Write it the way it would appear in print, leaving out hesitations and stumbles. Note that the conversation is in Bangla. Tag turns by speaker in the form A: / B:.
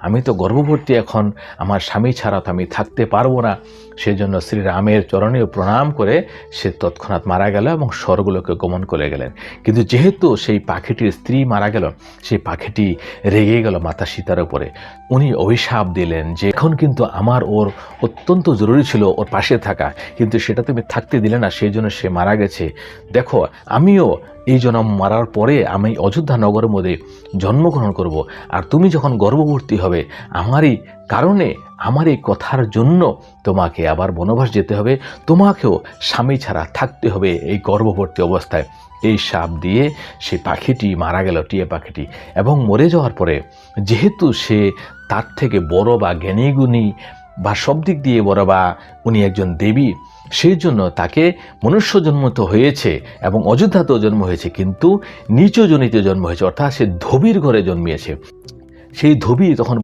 A: আমি তো গর্ভবতী, এখন আমার স্বামী ছাড়া তো আমি থাকতে পারবো না। সেজন্য শ্রীরামের চরণে প্রণাম করে সে তৎক্ষণাৎ মারা গেল এবং স্বর্গলোকে গমন করে গেলেন। কিন্তু যেহেতু সেই পাখিটির স্ত্রী মারা গেল, সেই পাখিটি রেগে গেল মাতা সীতার উপরে। উনি অভিশাপ দিলেন যে এখন কিন্তু আমার ওর অত্যন্ত জরুরি ছিল ওর পাশে থাকা, কিন্তু সেটা তুমি থাকতে দিলে না, সেই জন্য সে মারা গেছে। দেখো, আমিও এই জন্ম মারার পরে আমি অযোধ্যা নগরের মধ্যে জন্মগ্রহণ করব, আর তুমি যখন গর্ভবতী হবে আমারই কারণে, আমার এই কথার জন্য তোমাকে আবার বনবাস যেতে হবে, তোমাকেও স্বামী ছাড়া থাকতে হবে এই গর্ভবতী অবস্থায়। এই শাপ দিয়ে সে পাখিটি মারা গেল, টিয়া পাখিটি। এবং মরে যাওয়ার পরে যেহেতু সে তার থেকে বড় বা জ্ঞানীগুণী বা সব দিক দিয়ে বড়, বা উনি একজন দেবী, সেই জন্য তাকে মনুষ্য জন্ম তো হয়েছে এবং অযোধ্যাতেও জন্ম হয়েছে, কিন্তু নিচু জনিতে জন্ম হয়েছে, অর্থাৎ সে ধোবির ঘরে জন্মিয়েছে। সেই ধোবি তখন